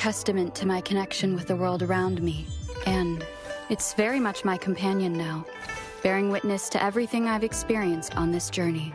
testament to my connection with the world around me, and it's very much my companion now, bearing witness to everything I've experienced on this journey.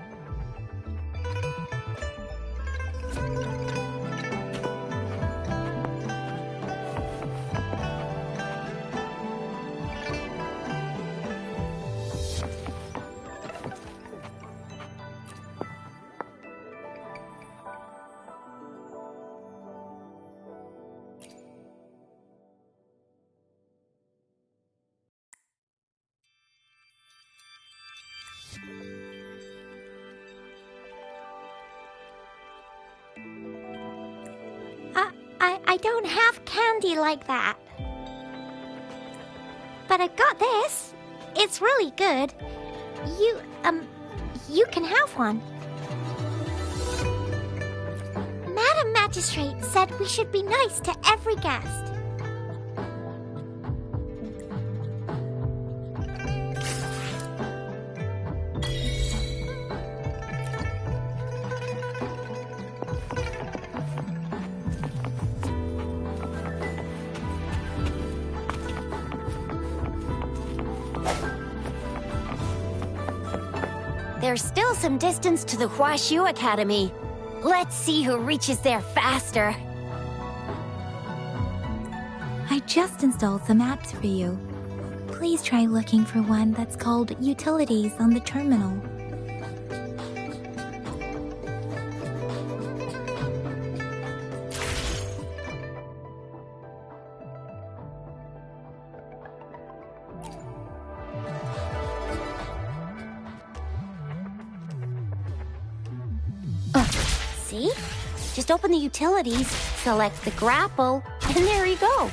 I don't have candy like that. But I got this. It's really good. You can have one. Madam Magistrate said we should be nice to every guest. There's still some distance to the Huashu Academy. Let's see who reaches there faster. I just installed some apps for you. Please try looking for one that's called Utilities on the terminal. See? Just open the utilities, select the grapple, and there you go.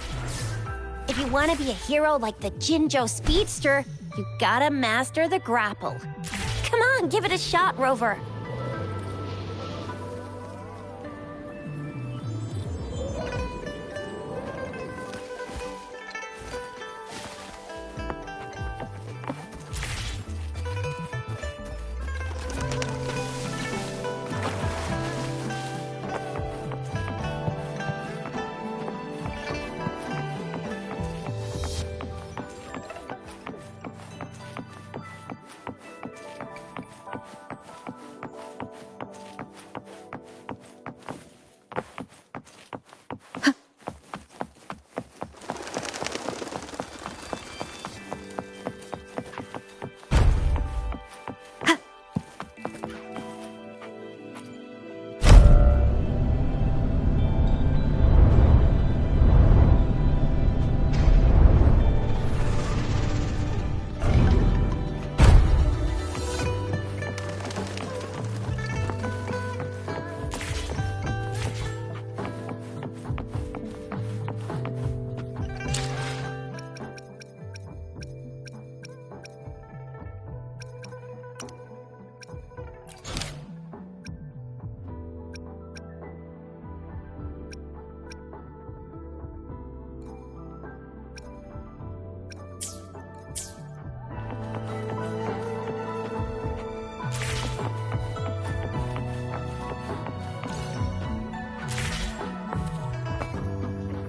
If you want to be a hero like the Jinjo Speedster, you gotta master the grapple. Come on, give it a shot, Rover.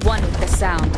One with the sounds.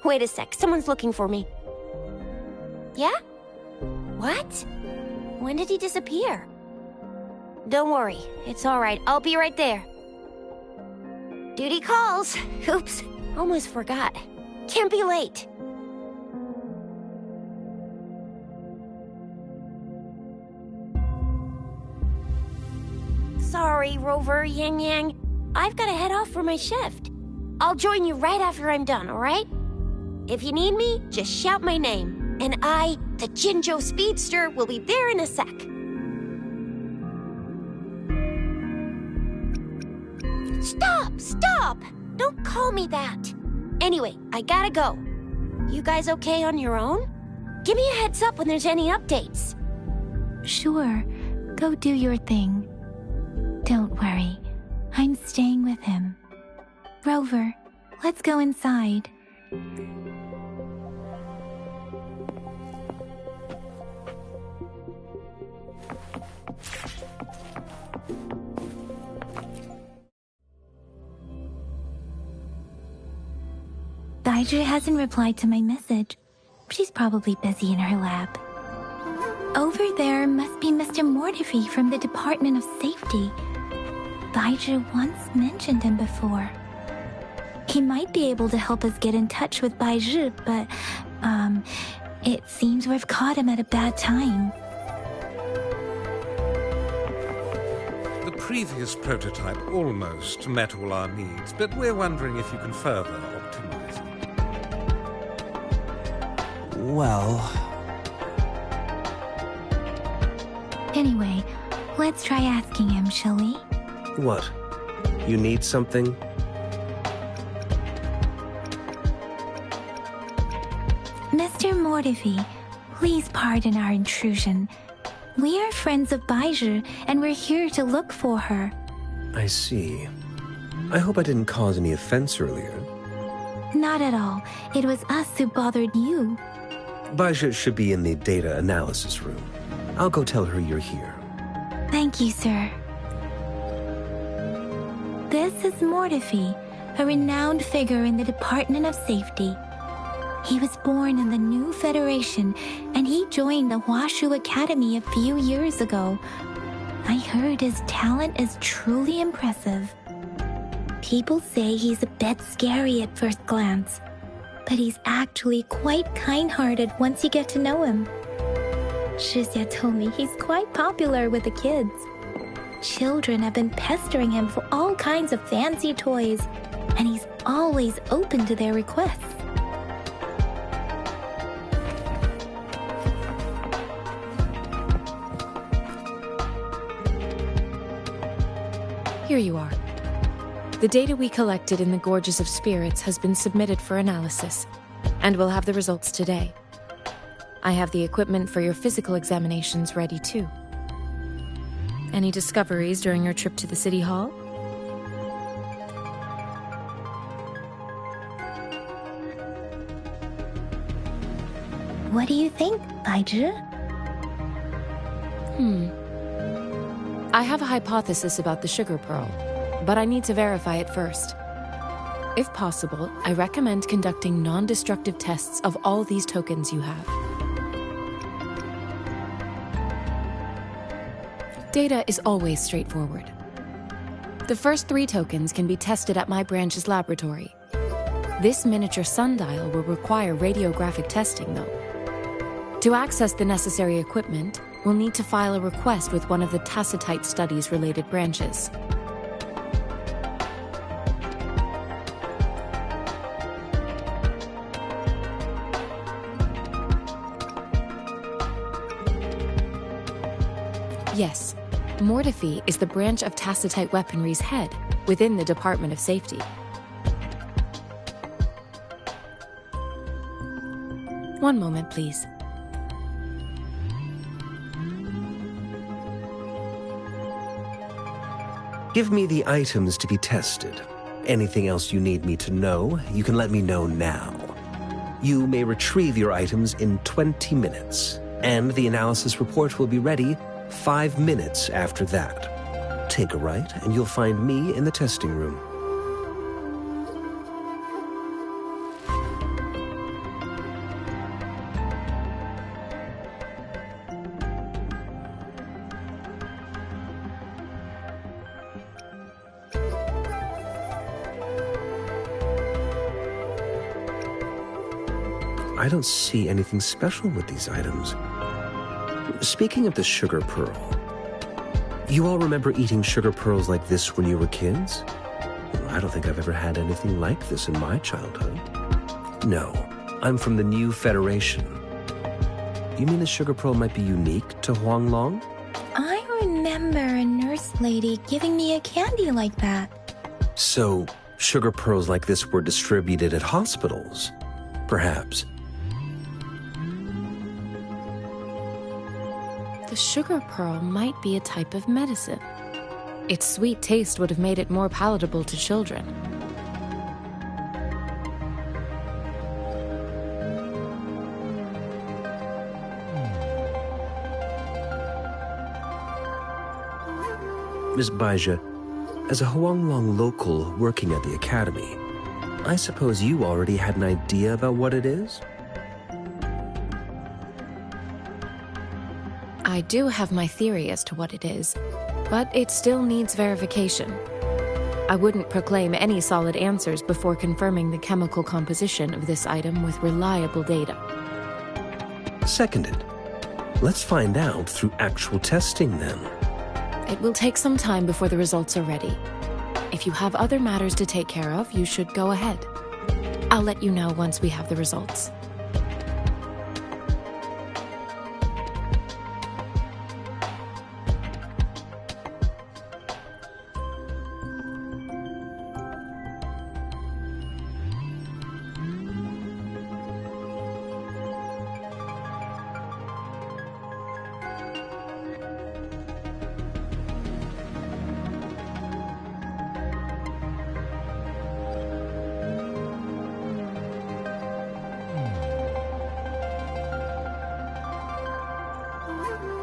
Wait a sec, someone's looking for me. Yeah? What? When did he disappear? Don't worry, it's all right. I'll be right there. Duty calls. Oops, almost forgot. Can't be late. Sorry, Rover, Yang Yang. I've got to head off for my shift. I'll join you right after I'm done, alright? If you need me, just shout my name. And I, the Jinjo Speedster, will be there in a sec. Stop! Don't call me that. Anyway, I gotta go. You guys okay on your own? Give me a heads up when there's any updates. Sure, go do your thing. Don't worry, I'm staying with him. Rover, let's go inside. Baizhi hasn't replied to my message. She's probably busy in her lab. Over there must be Mr. Mortifee from the Department of Safety. Baizhi once mentioned him before. He might be able to help us get in touch with Baizhi, but, it seems we've caught him at a bad time. The previous prototype almost met all our needs, but we're wondering if you can further optimize it. Well... Anyway, let's try asking him, shall we? What? You need something? Mr. Mortifee, please pardon our intrusion. We are friends of Baizhi, and we're here to look for her. I see. I hope I didn't cause any offense earlier. Not at all. It was us who bothered you. Baizhi should be in the data analysis room. I'll go tell her you're here. Thank you, sir. This is Mortifee, a renowned figure in the Department of Safety. He was born in the new Federation, and he joined the Huashu Academy a few years ago. I heard his talent is truly impressive. People say he's a bit scary at first glance, but he's actually quite kind-hearted once you get to know him. Shixia told me he's quite popular with the kids. Children have been pestering him for all kinds of fancy toys, and he's always open to their requests. Here you are. The data we collected in the Gorges of Spirits has been submitted for analysis, and we'll have the results today. I have the equipment for your physical examinations ready too. Any discoveries during your trip to the City Hall? What do you think, Baizhi? I have a hypothesis about the sugar pearl, but I need to verify it first. If possible, I recommend conducting non-destructive tests of all these tokens you have. Data is always straightforward. The first 3 tokens can be tested at my branch's laboratory. This miniature sundial will require radiographic testing, though. To access the necessary equipment, we'll need to file a request with one of the Tacitite Studies-related branches. Yes, Mortifee is the branch of Tacitite Weaponry's head within the Department of Safety. One moment, please. Give me the items to be tested. Anything else you need me to know, you can let me know now. You may retrieve your items in 20 minutes, and the analysis report will be ready 5 minutes after that. Take a right, and you'll find me in the testing room. I don't see anything special with these items. Speaking of the sugar pearl, you all remember eating sugar pearls like this when you were kids? I don't think I've ever had anything like this in my childhood. No, I'm from the New Federation. You mean the sugar pearl might be unique to Huanglong? I remember a nurse lady giving me a candy like that. So, sugar pearls like this were distributed at hospitals, perhaps. The sugar pearl might be a type of medicine. Its sweet taste would have made it more palatable to children. Miss Baija, as a Huanglong local working at the academy, I suppose you already had an idea about what it is? I do have my theory as to what it is, but it still needs verification. I wouldn't proclaim any solid answers before confirming the chemical composition of this item with reliable data. Seconded. Let's find out through actual testing then. It will take some time before the results are ready. If you have other matters to take care of, you should go ahead. I'll let you know once we have the results.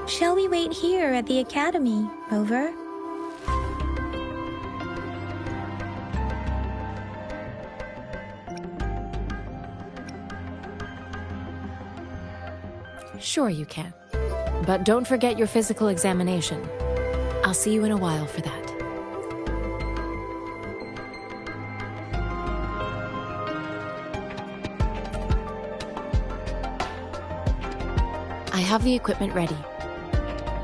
Shall we wait here at the academy, Rover? Sure you can. But don't forget your physical examination. I'll see you in a while for that. I have the equipment ready.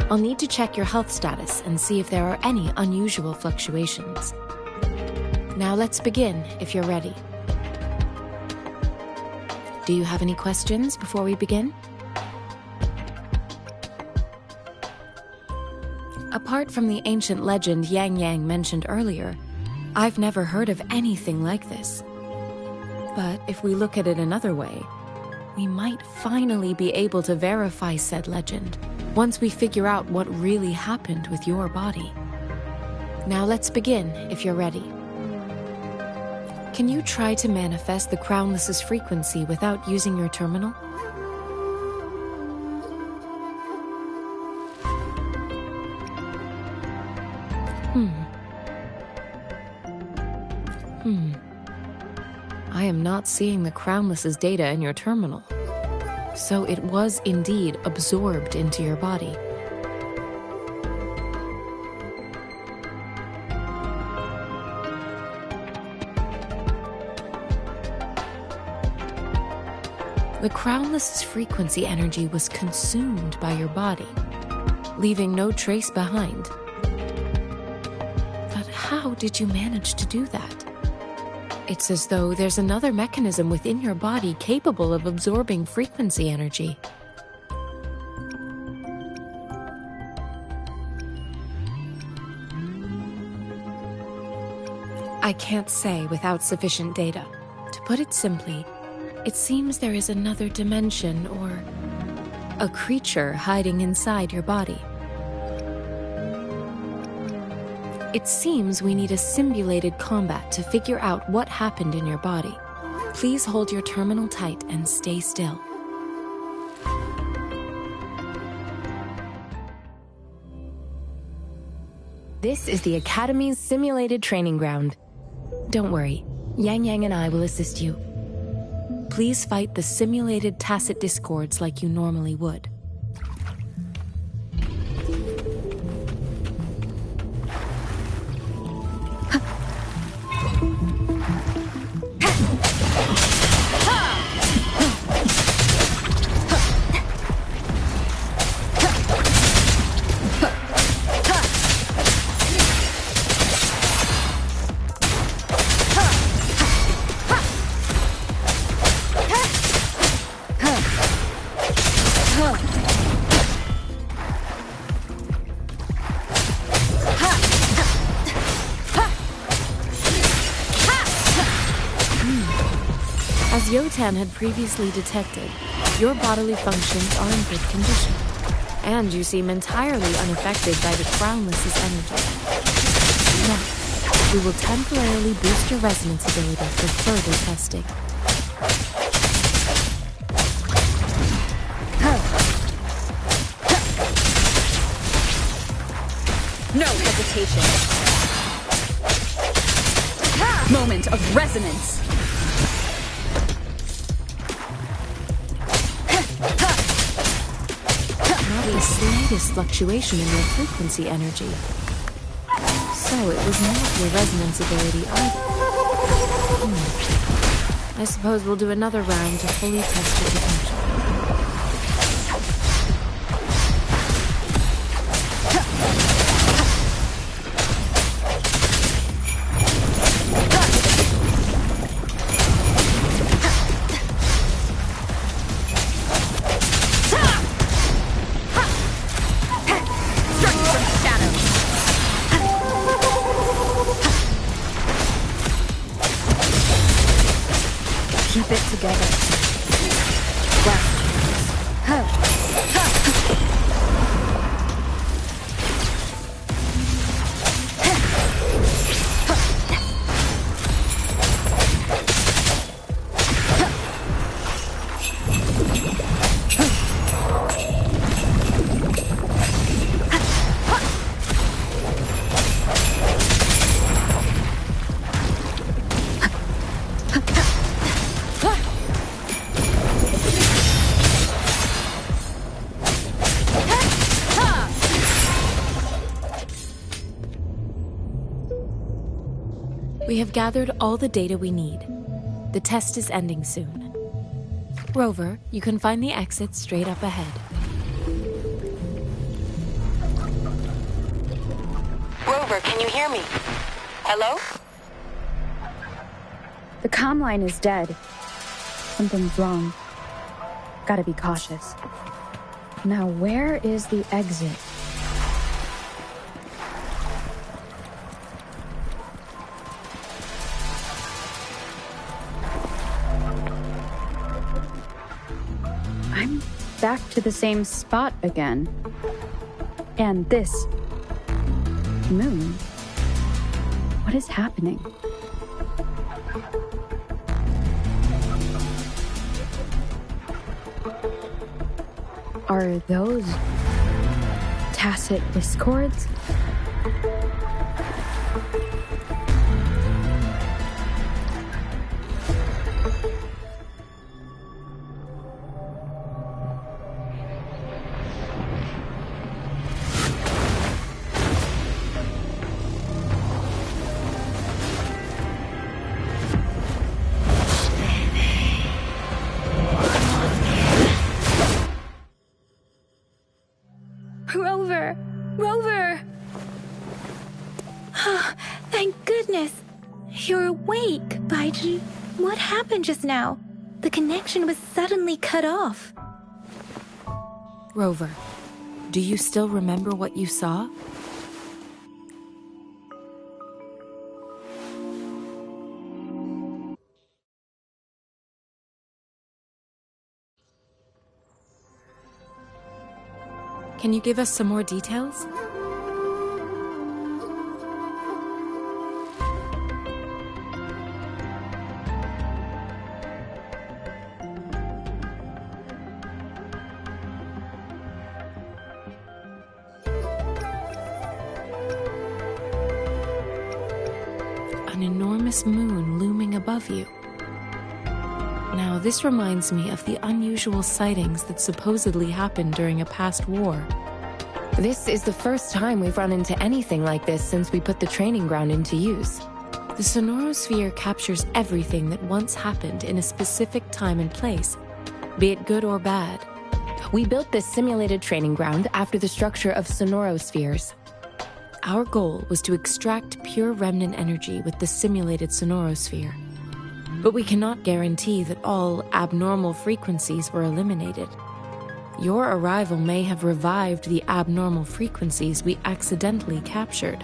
I'll need to check your health status and see if there are any unusual fluctuations. Now let's begin, if you're ready. Do you have any questions before we begin? Apart from the ancient legend Yang Yang mentioned earlier, I've never heard of anything like this. But if we look at it another way, we might finally be able to verify said legend once we figure out what really happened with your body. Now let's begin, if you're ready. Can you try to manifest the Crownless's frequency without using your terminal? I am not seeing the Crownless's data in your terminal. So it was indeed absorbed into your body. The Crownless's frequency energy was consumed by your body, leaving no trace behind. But how did you manage to do that? It's as though there's another mechanism within your body capable of absorbing frequency energy. I can't say without sufficient data. To put it simply, it seems there is another dimension or a creature hiding inside your body. It seems we need a simulated combat to figure out what happened in your body. Please hold your terminal tight and stay still. This is the Academy's simulated training ground. Don't worry, Yang Yang and I will assist you. Please fight the simulated tacit discords like you normally would. As Yotan had previously detected, your bodily functions are in good condition, and you seem entirely unaffected by the Crownless's energy. Now, we will temporarily boost your resonance ability for further testing. No hesitation. Moment of resonance. Not the slightest fluctuation in your frequency energy. So it was not your resonance ability either. I suppose we'll do another round to fully test your potential. Keep it together. We have gathered all the data we need. The test is ending soon. Rover, you can find the exit straight up ahead. Rover, can you hear me? Hello? The comm line is dead. Something's wrong. Gotta be cautious. Now, where is the exit? I'm back to the same spot again. And this moon. What is happening? Are those tacit discords? Rover! Oh, thank goodness. You're awake, Baiji. What happened just now? The connection was suddenly cut off. Rover, do you still remember what you saw? Can you give us some more details? An enormous moon looming above you. Now, this reminds me of the unusual sightings that supposedly happened during a past war. This is the first time we've run into anything like this since we put the training ground into use. The sonorosphere captures everything that once happened in a specific time and place, be it good or bad. We built this simulated training ground after the structure of sonorospheres. Our goal was to extract pure remnant energy with the simulated sonorosphere. But we cannot guarantee that all abnormal frequencies were eliminated. Your arrival may have revived the abnormal frequencies we accidentally captured.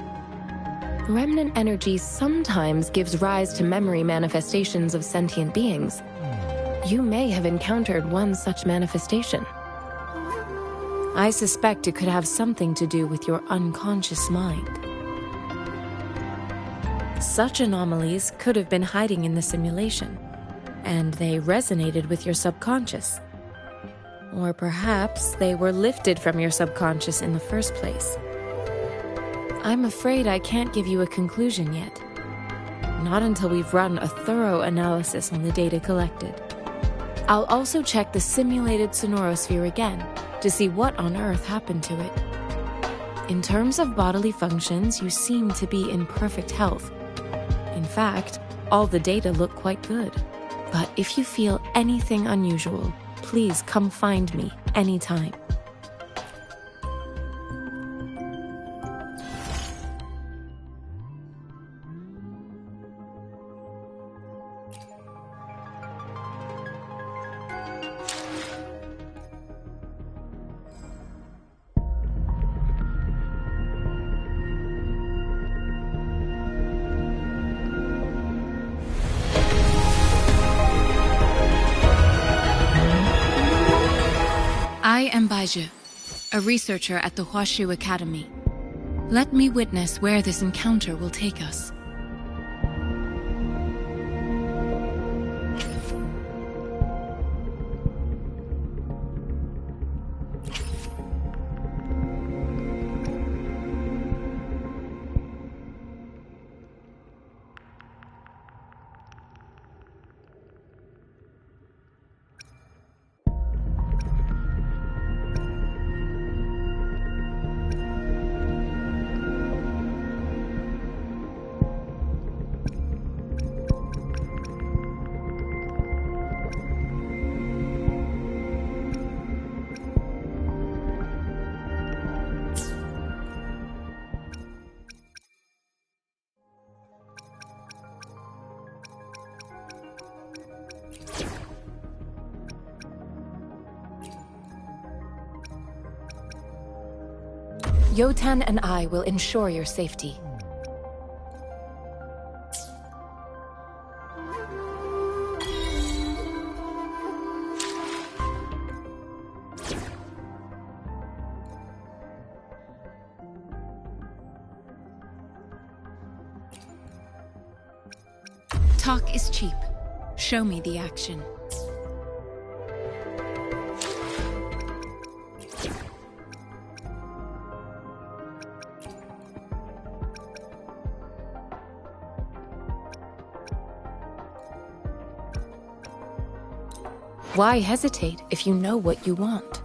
Remnant energy sometimes gives rise to memory manifestations of sentient beings, You may have encountered one such manifestation. I suspect it could have something to do with your unconscious mind. Such anomalies could have been hiding in the simulation, and they resonated with your subconscious. Or perhaps they were lifted from your subconscious in the first place. I'm afraid I can't give you a conclusion yet. Not until we've run a thorough analysis on the data collected. I'll also check the simulated sonorosphere again to see what on earth happened to it. In terms of bodily functions, you seem to be in perfect health. In fact, all the data look quite good. But if you feel anything unusual, please come find me anytime. I am Baiju, a researcher at the Huashu Academy. Let me witness where this encounter will take us. Yotan and I will ensure your safety. Talk is cheap. Show me the action. Why hesitate if you know what you want?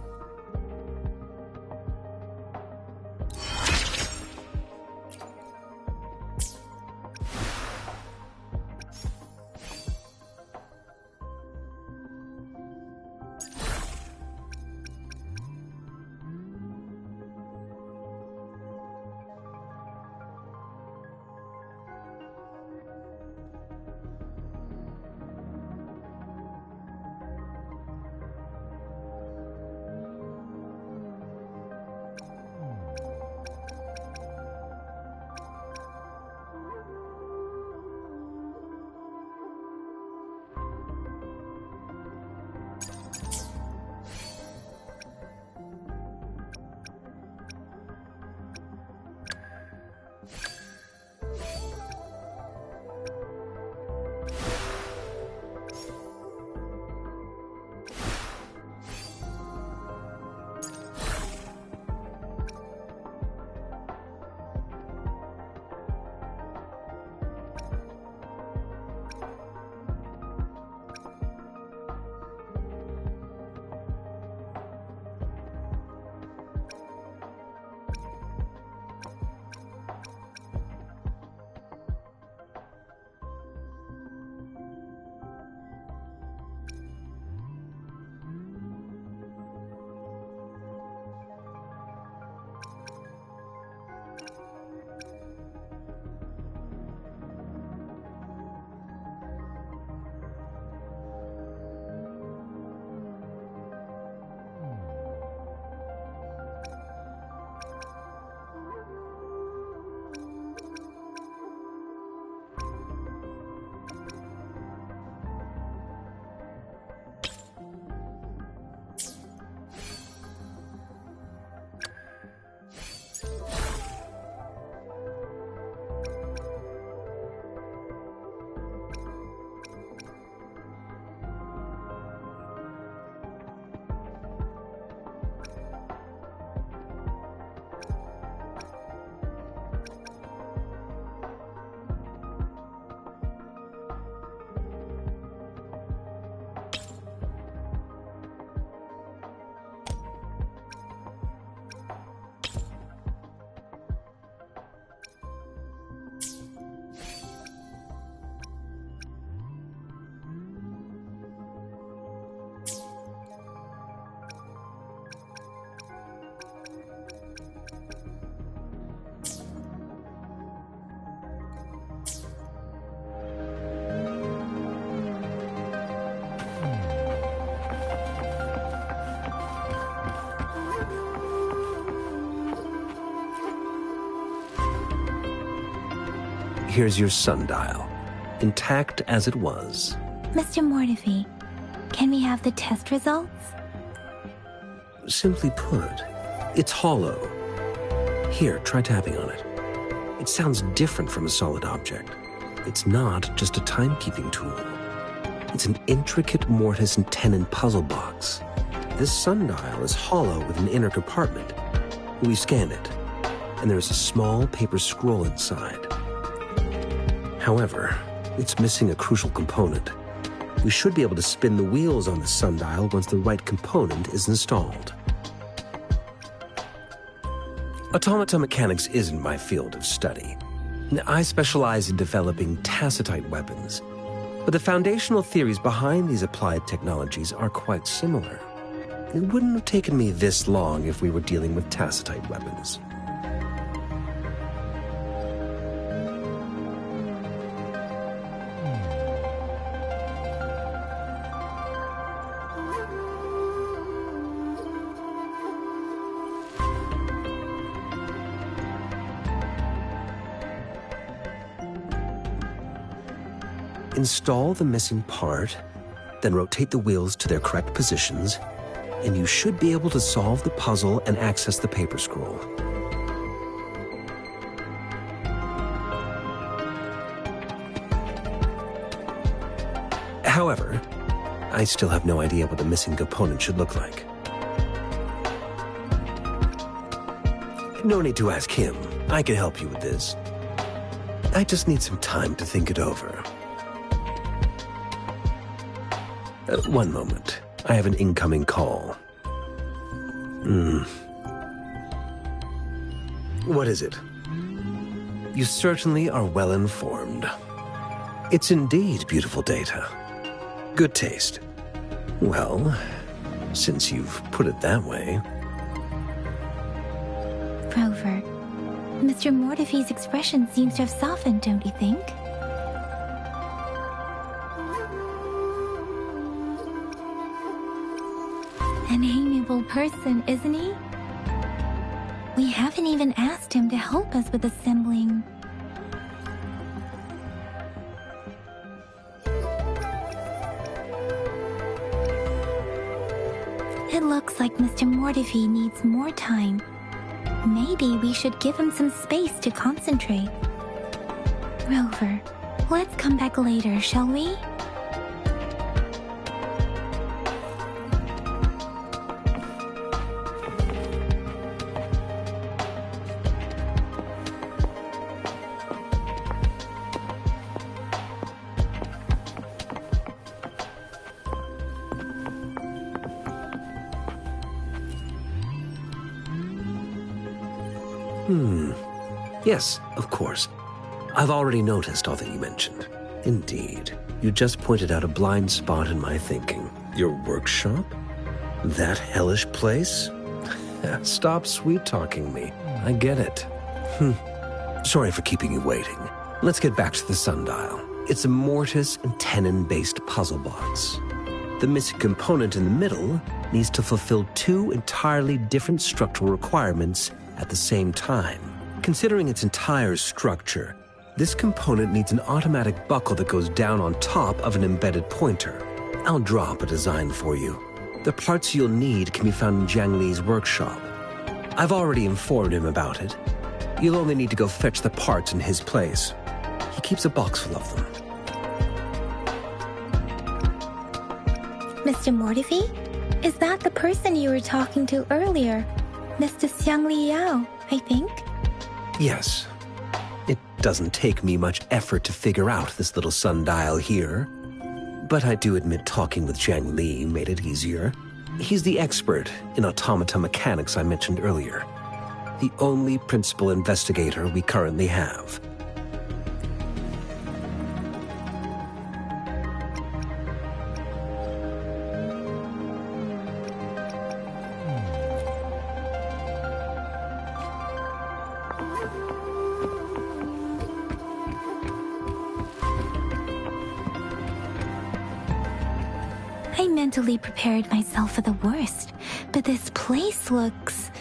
here's your sundial, intact as it was. Mr. Mortefi, can we have the test results? Simply put, it's hollow. Here, try tapping on it. It sounds different from a solid object. It's not just a timekeeping tool. It's an intricate mortise and tenon puzzle box. This sundial is hollow with an inner compartment. We scanned it, and there is a small paper scroll inside. However, it's missing a crucial component. We should be able to spin the wheels on the sundial once the right component is installed. Automata mechanics isn't my field of study. I specialize in developing tacitite weapons, but the foundational theories behind these applied technologies are quite similar. It wouldn't have taken me this long if we were dealing with tacitite weapons. Install the missing part, then rotate the wheels to their correct positions, and you should be able to solve the puzzle and access the paper scroll. However, I still have no idea what the missing component should look like. No need to ask him. I can help you with this. I just need some time to think it over. One moment. I have an incoming call. What is it? You certainly are well informed. It's indeed beautiful data. Good taste. Well, since you've put it that way. Rover, Mr. Mortefi's expression seems to have softened, don't you think? An amiable person, isn't he? We haven't even asked him to help us with assembling. It looks like Mr. Mortefi needs more time. Maybe we should give him some space to concentrate. Rover, let's come back later, shall we? Yes, of course. I've already noticed all that you mentioned. Indeed, you just pointed out a blind spot in my thinking. Your workshop? That hellish place? Stop sweet-talking me. I get it. Sorry for keeping you waiting. Let's get back to the sundial. It's a mortise and tenon-based puzzle box. The missing component in the middle needs to fulfill two entirely different structural requirements at the same time. Considering its entire structure, this component needs an automatic buckle that goes down on top of an embedded pointer. I'll drop a design for you. The parts you'll need can be found in Jiang Li's workshop. I've already informed him about it. You'll only need to go fetch the parts in his place. He keeps a box full of them. Mr. Mortefi? Is that the person you were talking to earlier? Mr. Xiang Li Yao, I think? Yes. It doesn't take me much effort to figure out this little sundial here. But I do admit talking with Jiang Li made it easier. He's the expert in automata mechanics I mentioned earlier. The only principal investigator we currently have. I mentally prepared myself for the worst, but this place looks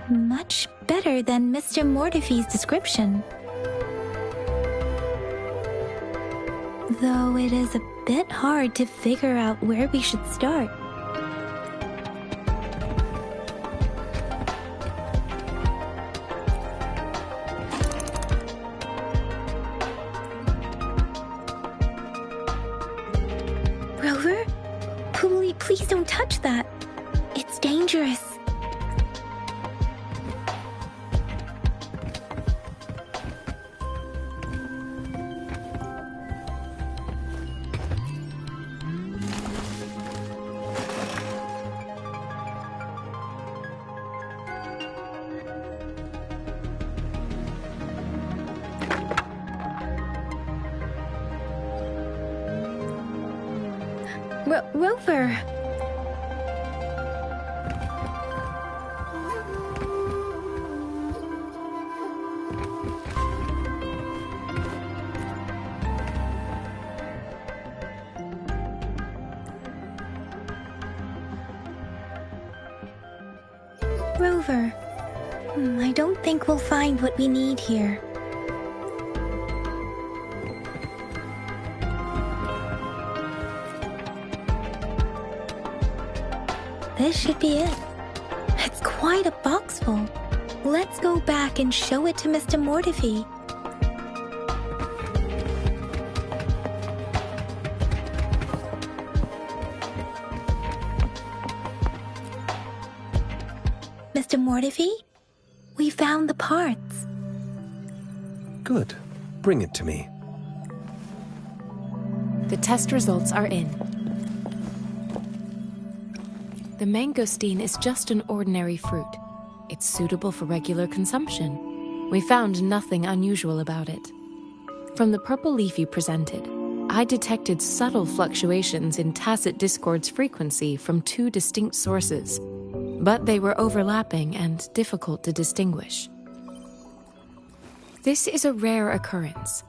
much better than Mr. Mortefi's description. Though it is a bit hard to figure out where we should start. Rover? Please don't touch that. It's dangerous. Rover! Rover, I don't think we'll find what we need here. This should be it. It's quite a box full. Let's go back and show it to Mr. Mortefi. Mr. Mortefi, we found the parts. Good. Bring it to me. The test results are in. The mangosteen is just an ordinary fruit. It's suitable for regular consumption. We found nothing unusual about it. From the purple leaf you presented, I detected subtle fluctuations in tacit discord's frequency from two distinct sources, but they were overlapping and difficult to distinguish. This is a rare occurrence.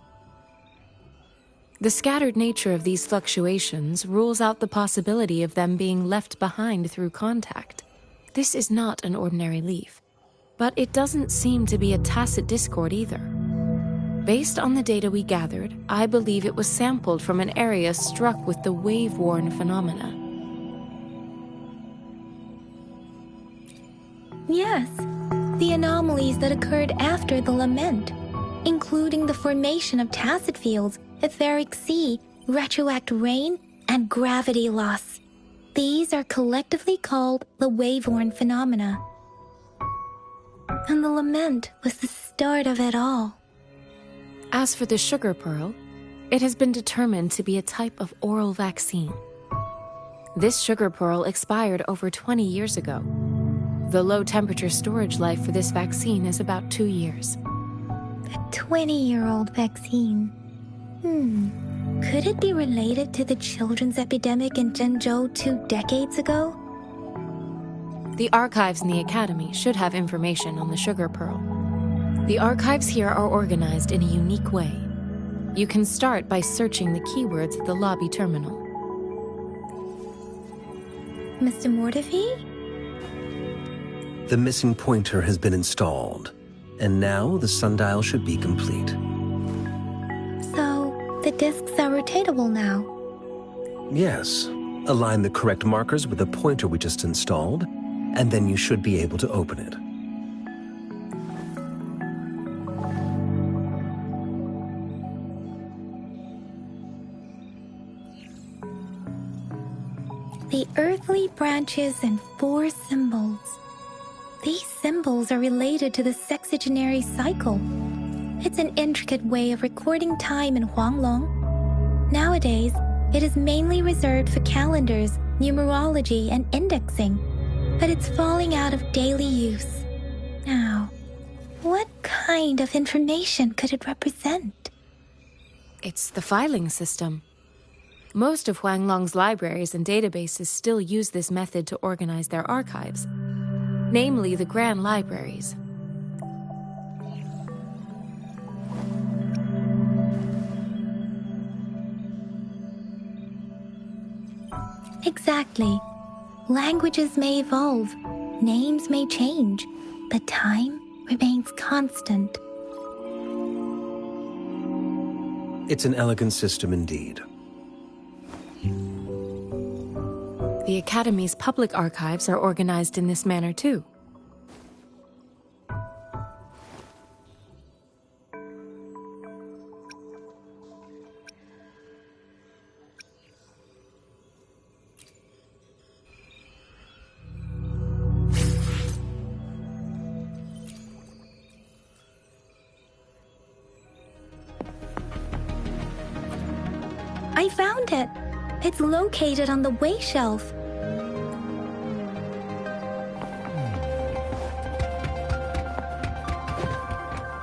The scattered nature of these fluctuations rules out the possibility of them being left behind through contact. This is not an ordinary leaf, but it doesn't seem to be a tacit discord either. Based on the data we gathered, I believe it was sampled from an area struck with the wave-worn phenomena. Yes, the anomalies that occurred after the lament, including the formation of tacit fields, etheric sea, retroact rain, and gravity loss. These are collectively called the wave-worn phenomena. And the lament was the start of it all. As for the sugar pearl, it has been determined to be a type of oral vaccine. This sugar pearl expired over 20 years ago. The low-temperature storage life for this vaccine is about 2 years. A 20-year-old vaccine. Could it be related to the children's epidemic in Zhengzhou 2 decades ago? The archives in the Academy should have information on the sugar pearl. The archives here are organized in a unique way. You can start by searching the keywords at the lobby terminal. Mr. Mortefi? The missing pointer has been installed, and now the sundial should be complete. So, the discs are rotatable now? Yes. Align the correct markers with the pointer we just installed, and then you should be able to open it. The earthly branches and 4 symbols. These symbols are related to the sexagenary cycle. It's an intricate way of recording time in Huanglong. Nowadays, it is mainly reserved for calendars, numerology, and indexing, but it's falling out of daily use. Now, what kind of information could it represent? It's the filing system. Most of Huanglong's libraries and databases still use this method to organize their archives, namely the Grand Libraries. Exactly. Languages may evolve, names may change, but time remains constant. It's an elegant system indeed. the Academy's public archives are organized in this manner too. I found it. It's located on the way shelf.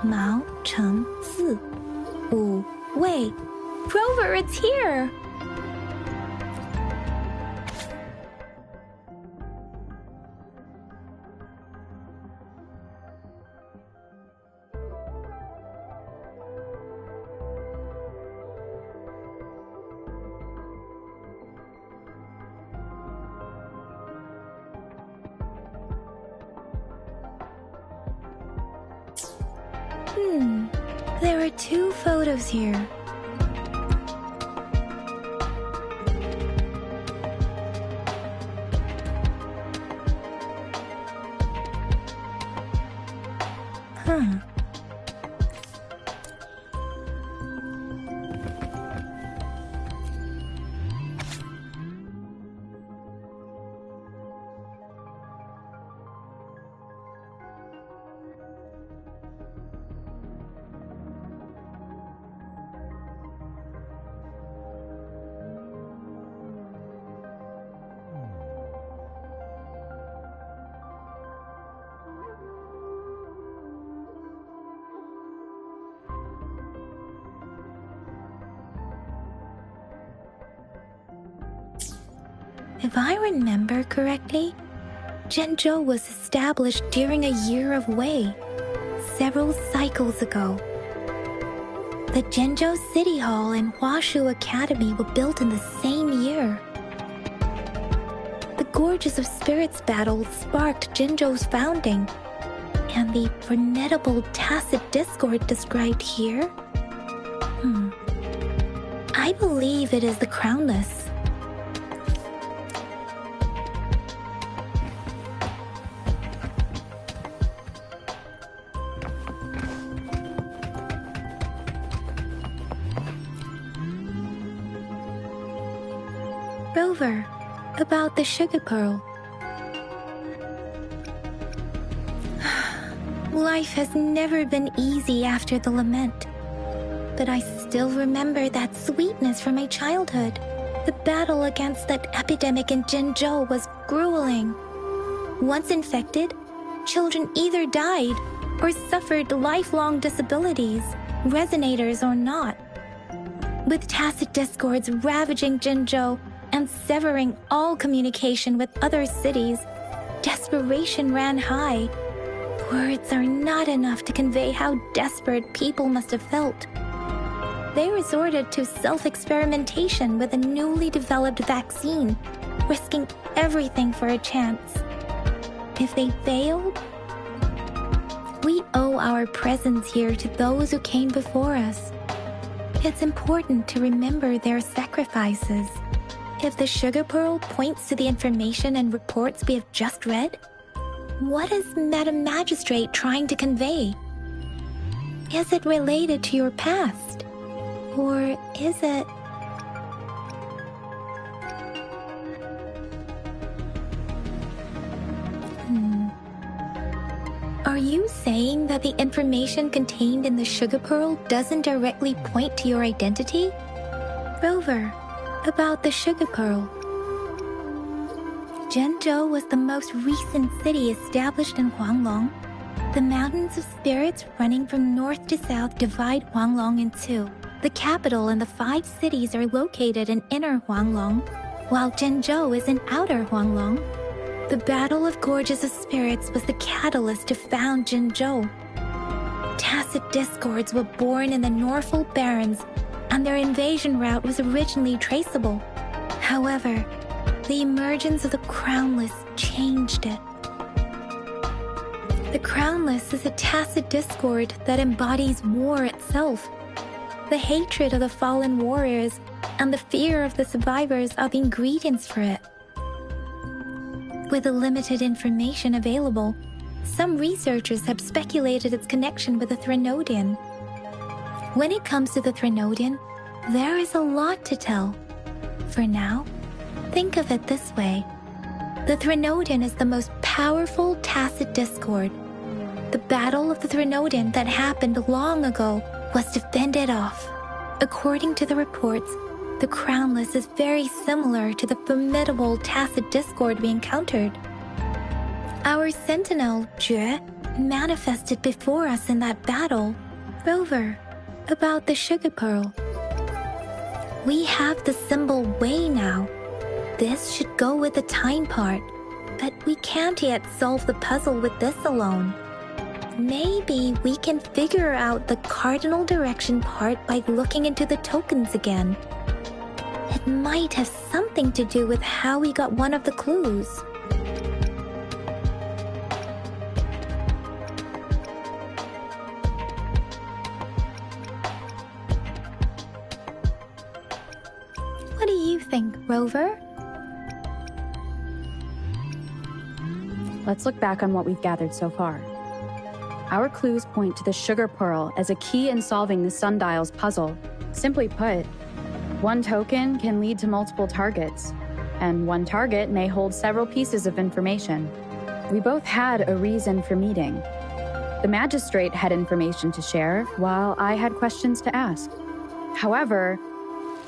Mao Cheng Zi, Wu Wei. Rover, it's here! There are 2 photos here. If I remember correctly, Zhenzhou was established during a year of Wei, several cycles ago. The Zhenzhou City Hall and Huashu Academy were built in the same year. The Gorges of Spirits battle sparked Zhenzhou's founding, and the formidable tacit discord described here? I believe it is the Crownless. Rover, about the sugar pearl. Life has never been easy after the lament, but I still remember that sweetness from my childhood. The battle against that epidemic in Zhenzhou was grueling. Once infected, children either died or suffered lifelong disabilities, resonators or not. With tacit discords ravaging Zhenzhou and severing all communication with other cities, desperation ran high. Words are not enough to convey how desperate people must have felt. They resorted to self-experimentation with a newly developed vaccine, risking everything for a chance. If they failed, we owe our presence here to those who came before us. It's important to remember their sacrifices. If the sugar pearl points to the information and reports we have just read, what is Madam Magistrate trying to convey? Is it related to your past? Or is it... Are you saying that the information contained in the sugar pearl doesn't directly point to your identity? Rover, about the sugar pearl. Zhenzhou was the most recent city established in Huanglong. The mountains of spirits running from north to south divide Huanglong in two. The capital and the 5 cities are located in inner Huanglong, while Zhenzhou is in outer Huanglong. The Battle of Gorges of Spirits was the catalyst to found Zhenzhou. Tacit discords were born in the Norfolk Barrens, and their invasion route was originally traceable. However, the emergence of the Crownless changed it. The Crownless is a tacit discord that embodies war itself. The hatred of the fallen warriors and the fear of the survivors are the ingredients for it. With the limited information available, some researchers have speculated its connection with the Threnodian. When it comes to the Threnodian, there is a lot to tell. For now, think of it this way. The Threnodian is the most powerful tacit discord. The Battle of the Threnodian that happened long ago was to fend it off. According to the reports, the Crownless is very similar to the formidable tacit discord we encountered. Our sentinel, Jue, manifested before us in that battle. Rover, about the sugar pearl. We have the symbol Wei now. This should go with the time part, but we can't yet solve the puzzle with this alone. Maybe we can figure out the cardinal direction part by looking into the tokens again. It might have something to do with how we got one of the clues. What do you think, Rover? Let's look back on what we've gathered so far. Our clues point to the sugar pearl as a key in solving the sundial's puzzle. Simply put, one token can lead to multiple targets, and one target may hold several pieces of information. We both had a reason for meeting. The magistrate had information to share, while I had questions to ask. However,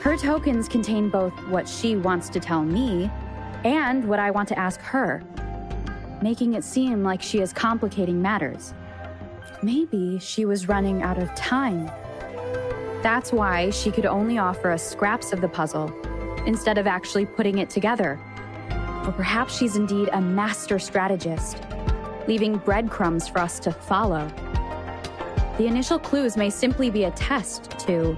her tokens contain both what she wants to tell me and what I want to ask her, making it seem like she is complicating matters. Maybe she was running out of time. That's why she could only offer us scraps of the puzzle, instead of actually putting it together. Or perhaps she's indeed a master strategist, leaving breadcrumbs for us to follow. The initial clues may simply be a test to...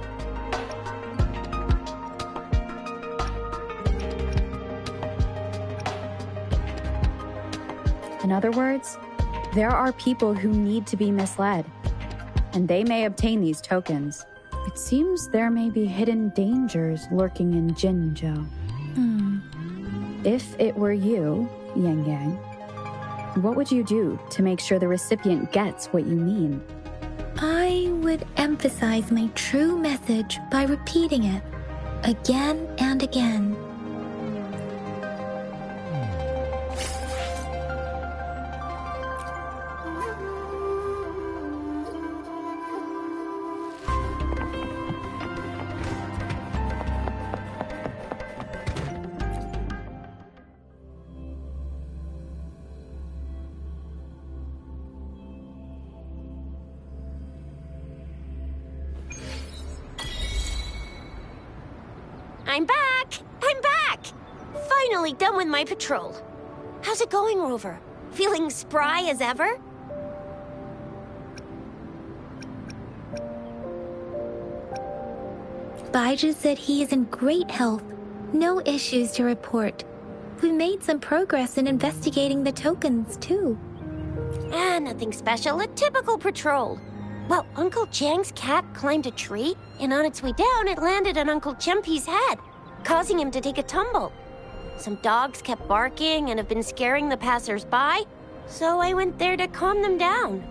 In other words, there are people who need to be misled, and they may obtain these tokens. It seems there may be hidden dangers lurking in Jinzhou. If it were you, Yang Yang, what would you do to make sure the recipient gets what you mean? I would emphasize my true message by repeating it again and again. I'm back! I'm back! Finally done with my patrol. How's it going, Rover? Feeling spry as ever? Baiju said he is in great health. No issues to report. We made some progress in investigating the tokens, too. Nothing special. A typical patrol. Well, Uncle Chang's cat climbed a tree, and on its way down, it landed on Uncle Chempi's head, causing him to take a tumble. Some dogs kept barking and have been scaring the passers-by, so I went there to calm them down.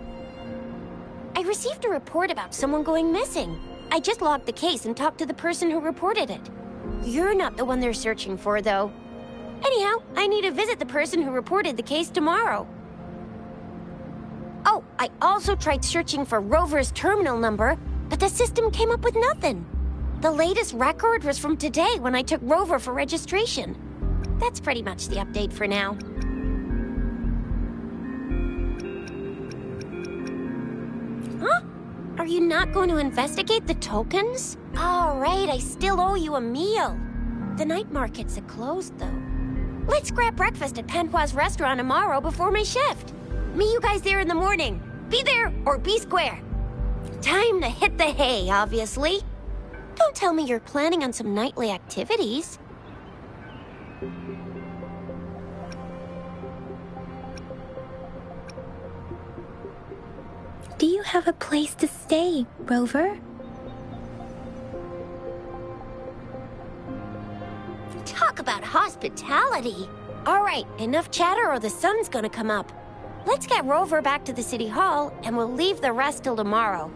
I received a report about someone going missing. I just logged the case and talked to the person who reported it. You're not the one they're searching for, though. Anyhow, I need to visit the person who reported the case tomorrow. Oh, I also tried searching for Rover's terminal number, but the system came up with nothing. The latest record was from today when I took Rover for registration. That's pretty much the update for now. Huh? Are you not going to investigate the tokens? All right, I still owe you a meal. The night markets are closed, though. Let's grab breakfast at Panhua's restaurant tomorrow before my shift. Meet you guys there in the morning. Be there or be square. Time to hit the hay, obviously. Don't tell me you're planning on some nightly activities. Do you have a place to stay, Rover? Talk about hospitality. All right, enough chatter or the sun's gonna come up. Let's get Rover back to the city hall, and we'll leave the rest till tomorrow.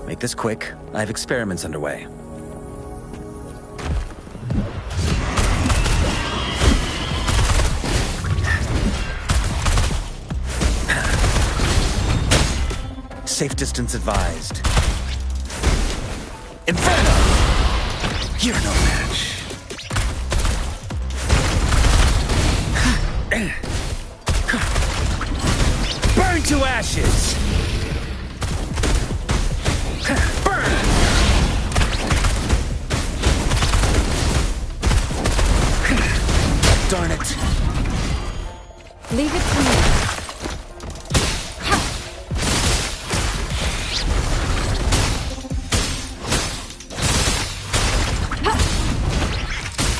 Make this quick. I have experiments underway. Safe distance advised. Inferno! You're no match. Burn to ashes! Burn! Darn it. Leave it to me.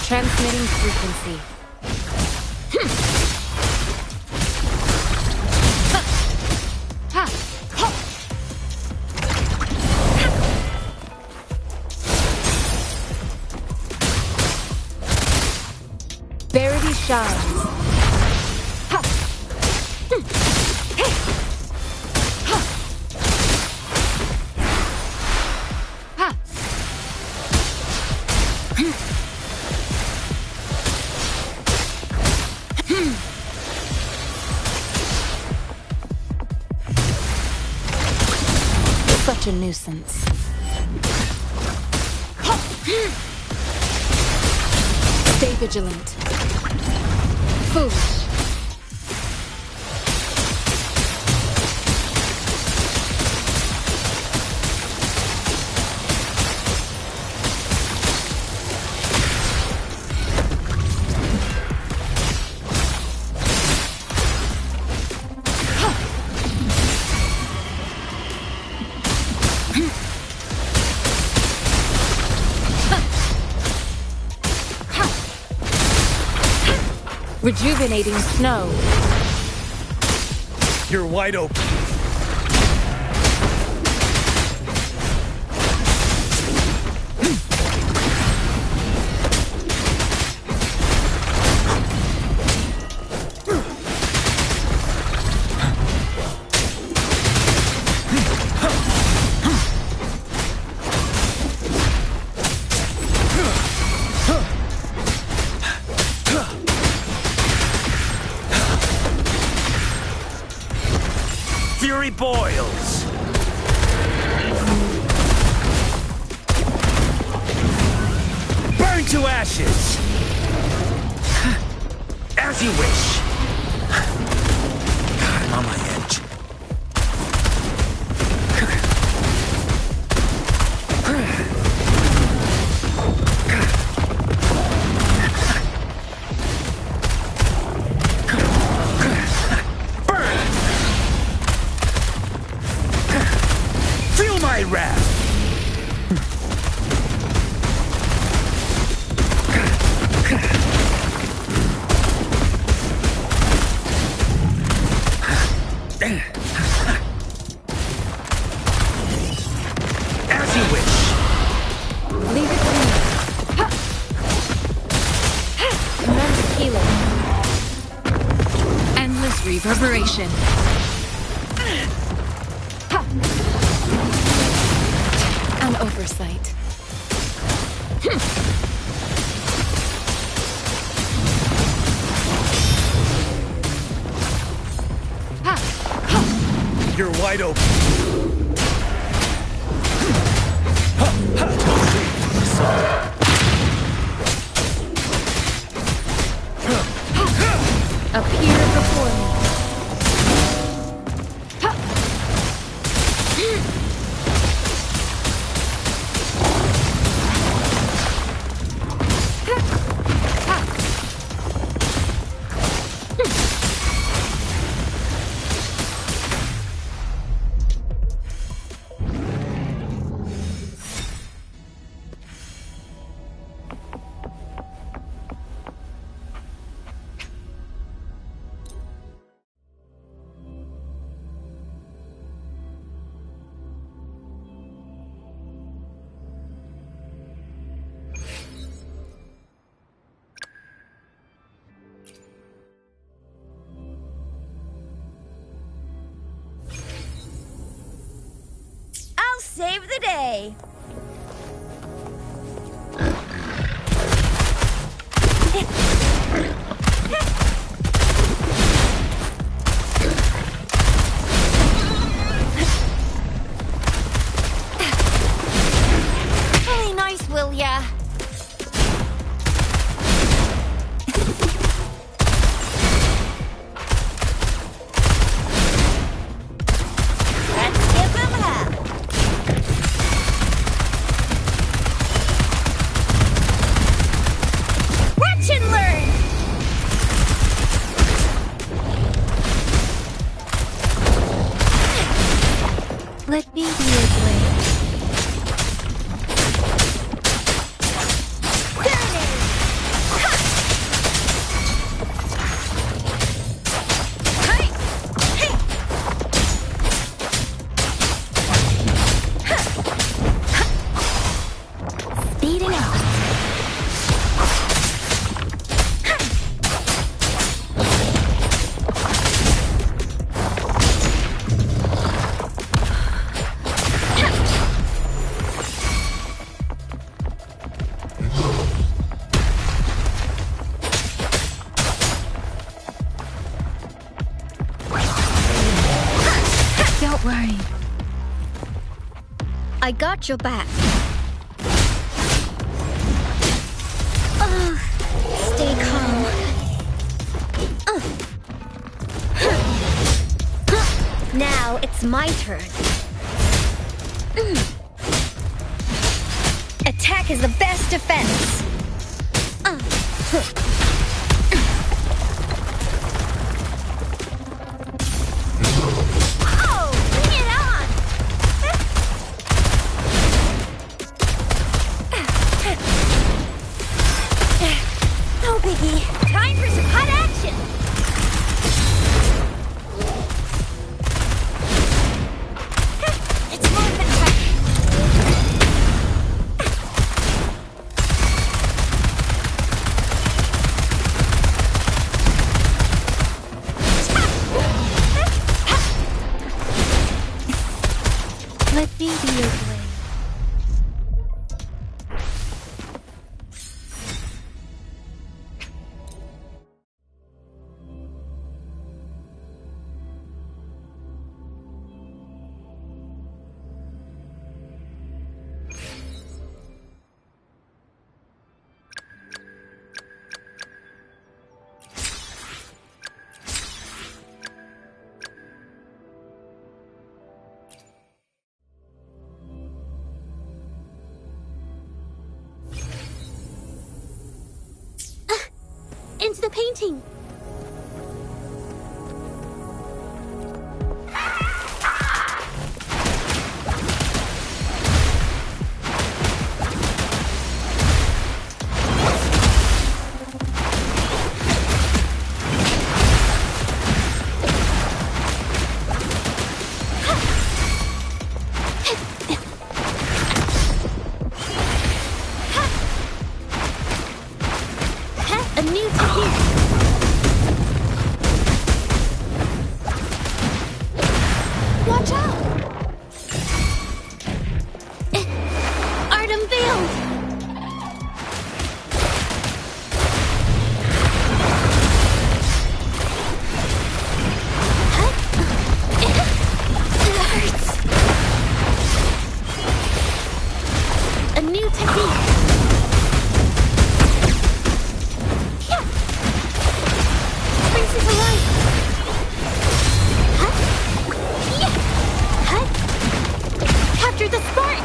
Transmitting frequency. Verity shines. Such a nuisance. Stay vigilant. Foolish. Rejuvenating snow. You're wide open. fury boils. Burn to ashes. As you wish. God, I'm on my edge. Burn! Feel my wrath! As you wish. Leave it to me. Remember Kilo. Endless reverberation. An oversight. You're wide open. Appear before me. I'll save the day. Really nice, will ya? Let's give him hell. Watch and learn! Let me be your blade. Speeding up. Don't worry. I got your back. Stay calm. Now it's my turn. Attack is the best defense. Oh, bring it on! No biggie. Time for some hot action. It's moving time. Let me be your blade. painting. A new technique. Watch out! Art unveiled! It hurts. A new technique. Brings it to life. Capture the spark!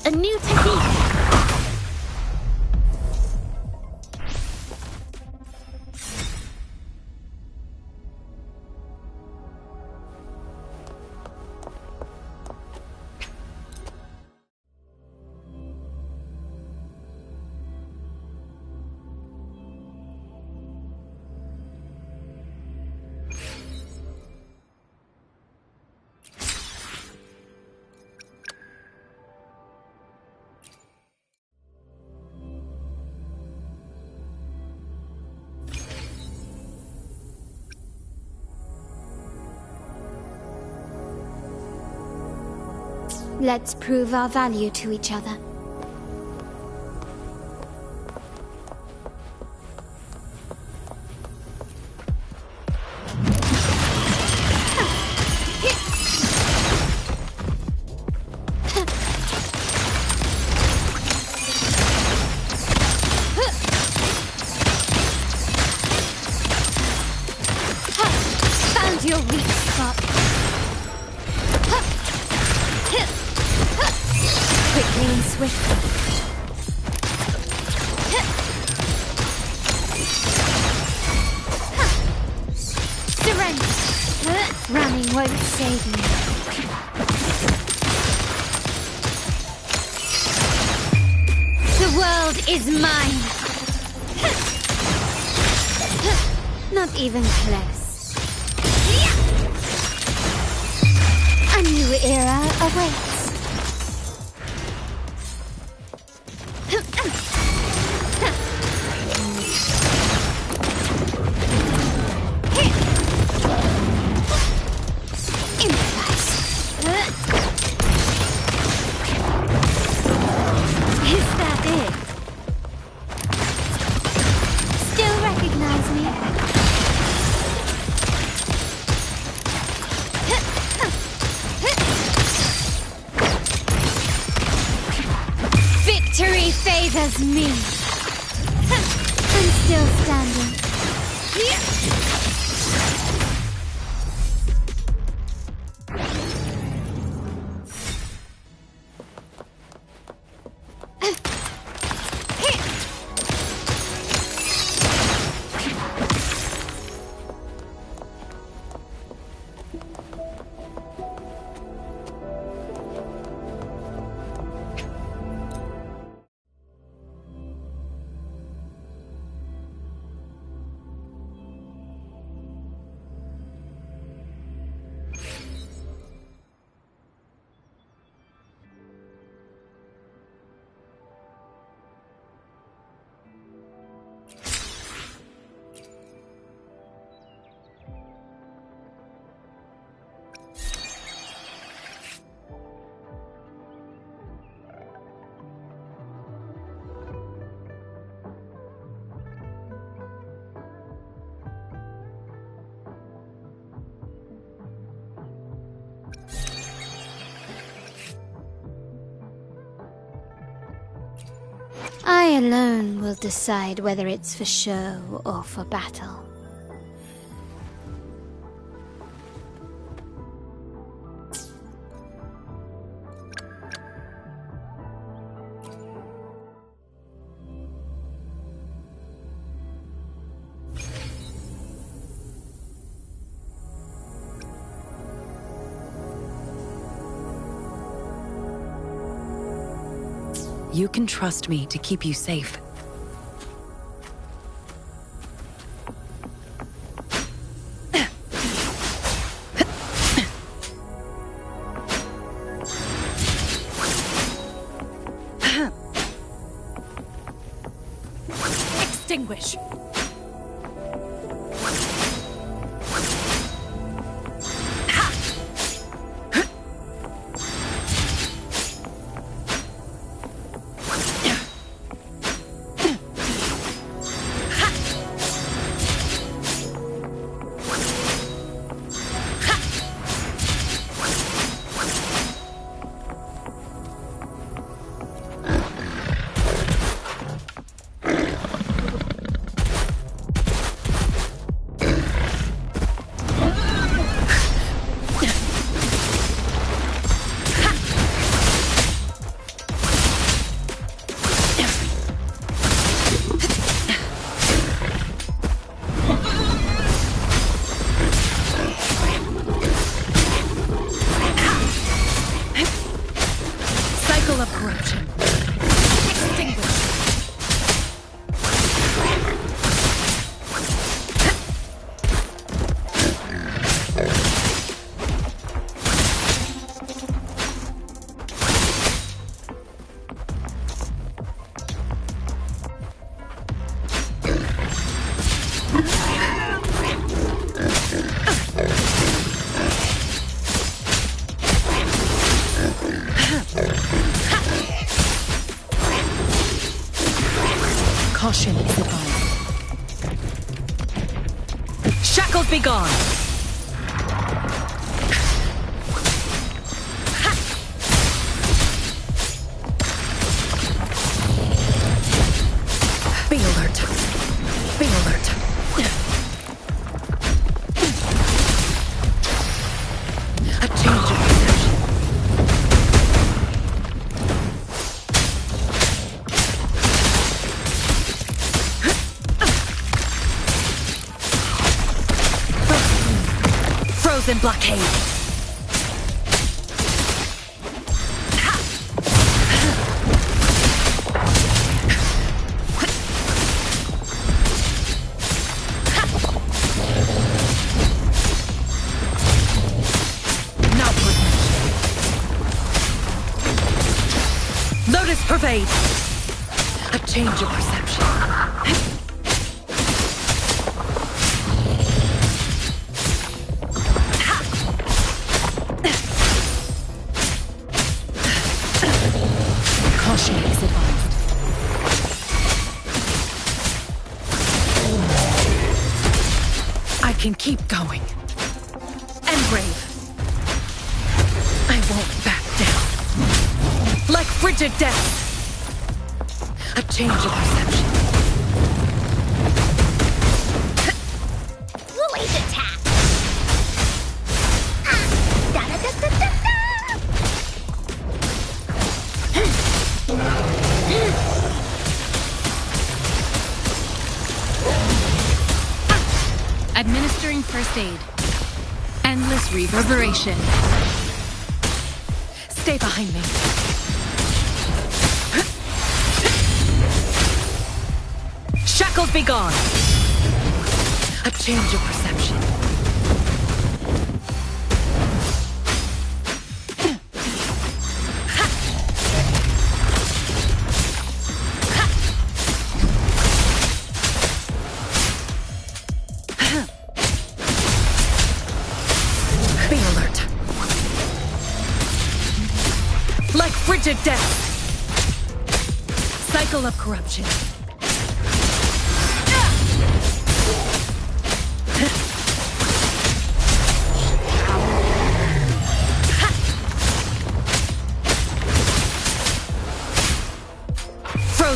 A new technique. Let's prove our value to each other. Found your weak spot. Quickly and swiftly. Surrender. Running won't save me. The world is mine. Not even close. A new era awaits. Is that it? Still recognize me? Victory favors me. I'm still standing. I alone will decide whether it's for show or for battle. You can trust me to keep you safe. Extinguish! Caution is advised. Shackles be gone! Be alert. Be alert. A change of perception. Frozen blockade. Lotus pervade! A change of perception. Caution is advised. I can keep going. Engrave. I won't back down. Like frigid death. A change of perception. Lily's attack! Da-da-da-da-da-da! Administering first aid. Endless reverberation. Stay behind me. Shackles be gone! A change of perception. Be alert. Like frigid death. Cycle of corruption.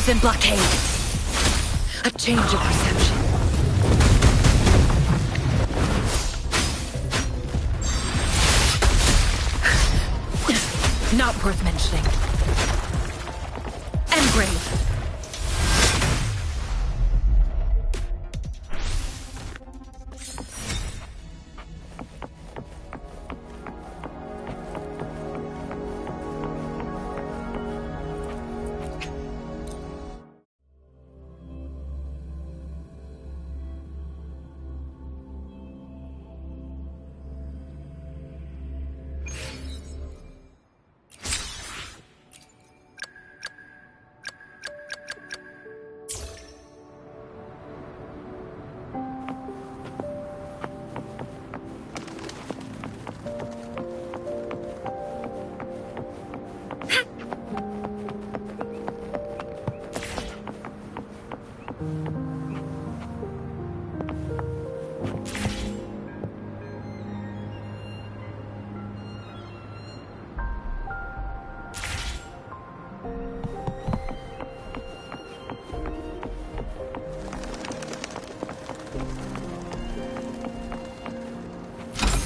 frozen blockade. A change of perception. Not worth mentioning. Engrave.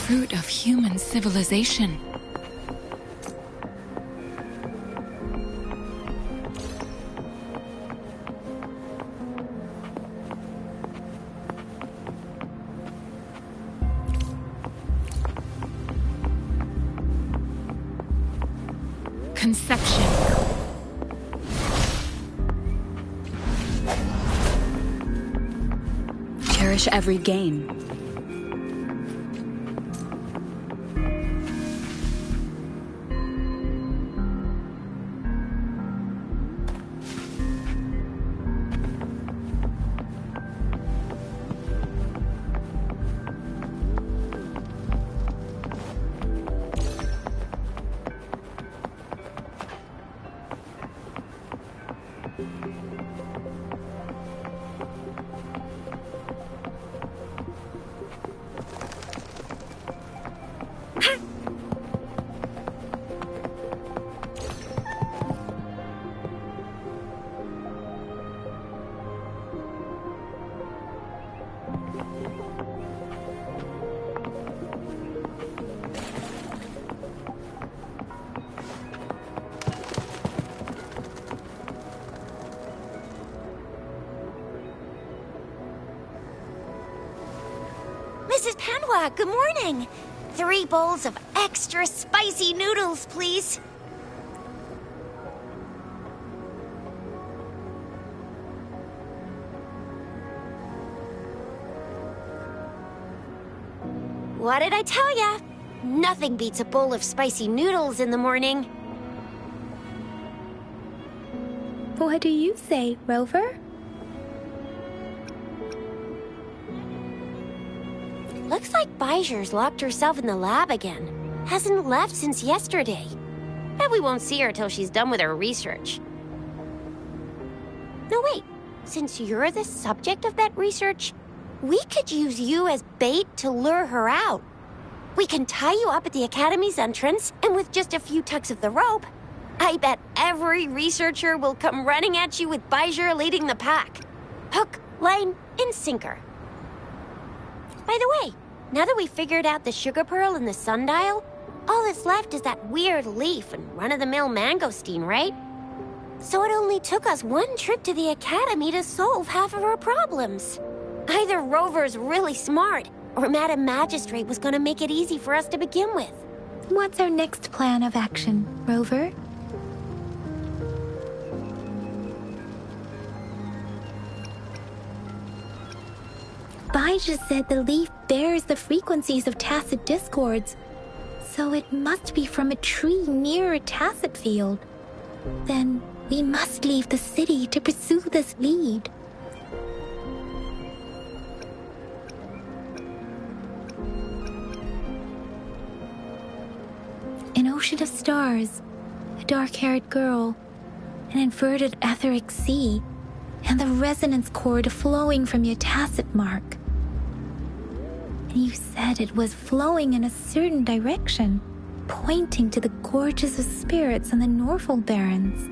Fruit of human civilization. Conception. Cherish every gain. Mrs. Panwa, good morning. 3 bowls of extra spicy noodles, please. What did I tell ya? Nothing beats a bowl of spicy noodles in the morning. What do you say, Rover? Looks like Bijur's locked herself in the lab again. Hasn't left since yesterday. Bet we won't see her till she's done with her research. No, wait. Since you're the subject of that research, we could use you as bait to lure her out. We can tie you up at the Academy's entrance, and with just a few tugs of the rope, I bet every researcher will come running at you with Bijur leading the pack. Hook, line, and sinker. By the way, now that we figured out the sugar pearl and the sundial, all that's left is that weird leaf and run-of-the-mill mangosteen, right? So it only took us 1 trip to the Academy to solve half of our problems. Either Rover's really smart, or Madam Magistrate was gonna make it easy for us to begin with. What's our next plan of action, Rover? Bijur said the leaf bears the frequencies of tacit discords, so it must be from a tree near a tacit field. Then we must leave the city to pursue this lead. An ocean of stars, a dark-haired girl, an inverted etheric sea, and the resonance cord flowing from your tacit mark. And you said it was flowing in a certain direction, pointing to the gorges of spirits and the Norfolk Barrens.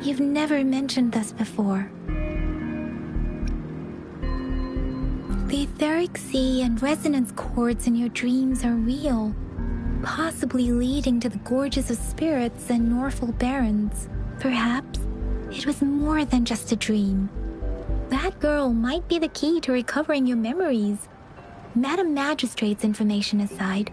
You've never mentioned this before. The etheric sea and resonance chords in your dreams are real, possibly leading to the gorges of spirits and Norful barons. Perhaps it was more than just a dream. That girl might be the key to recovering your memories. Madam Magistrate's information aside,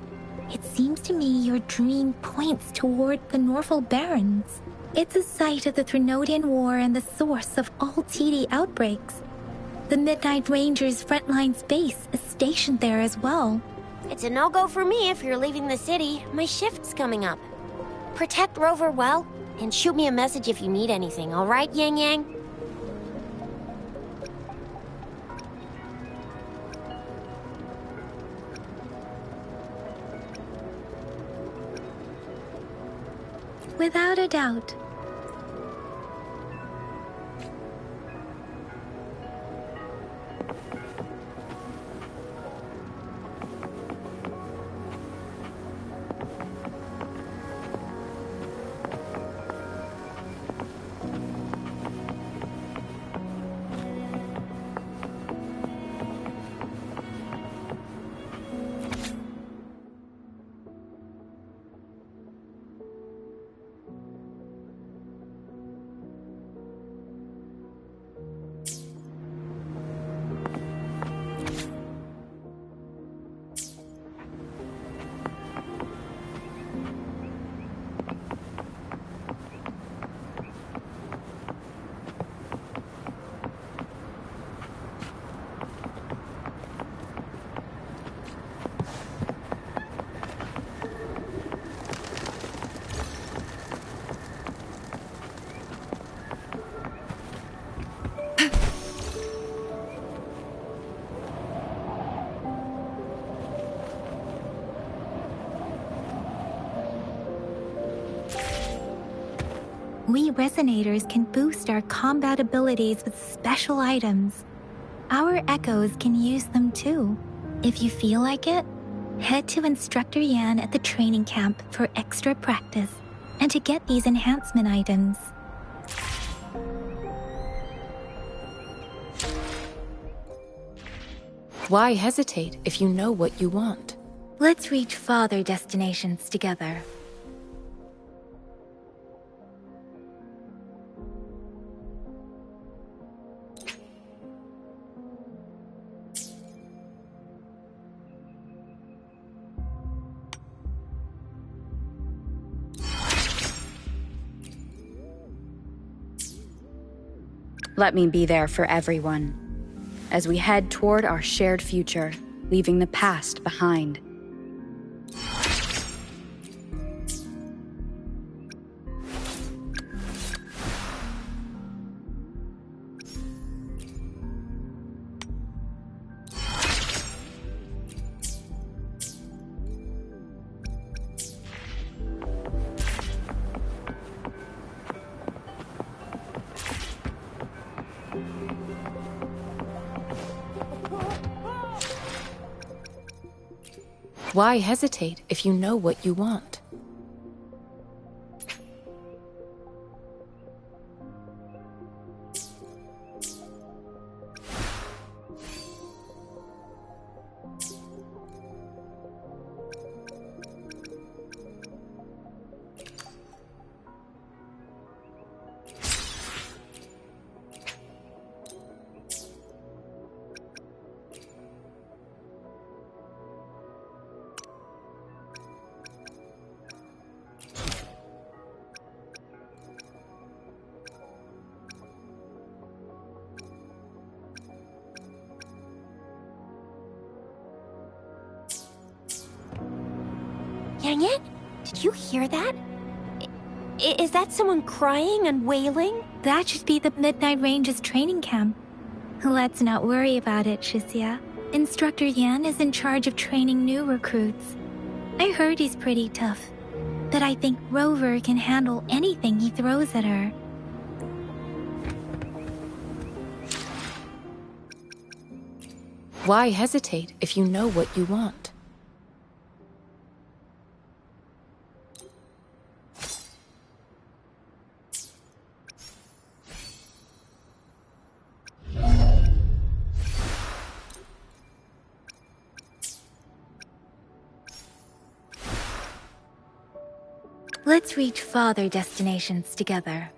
it seems to me your dream points toward the Norful barons. It's a site of the Threnodian War and the source of all TD outbreaks. The Midnight Rangers' frontline base is stationed there as well. It's a no-go for me if you're leaving the city. My shift's coming up. Protect Rover well, and shoot me a message if you need anything, all right, Yang Yang? Without a doubt. We Resonators can boost our combat abilities with special items. Our Echoes can use them too. If you feel like it, head to Instructor Yan at the training camp for extra practice and to get these enhancement items. Why hesitate if you know what you want? Let's reach farther destinations together. Let me be there for everyone, as we head toward our shared future, leaving the past behind. Why hesitate if you know what you want? Yang Yang, did you hear that? Is that someone crying and wailing? That should be the Midnight Ranges training camp. Let's not worry about it, Shisia. Instructor Yan is in charge of training new recruits. I heard he's pretty tough, but I think Rover can handle anything he throws at her. Why hesitate if you know what you want? Let's reach farther destinations together.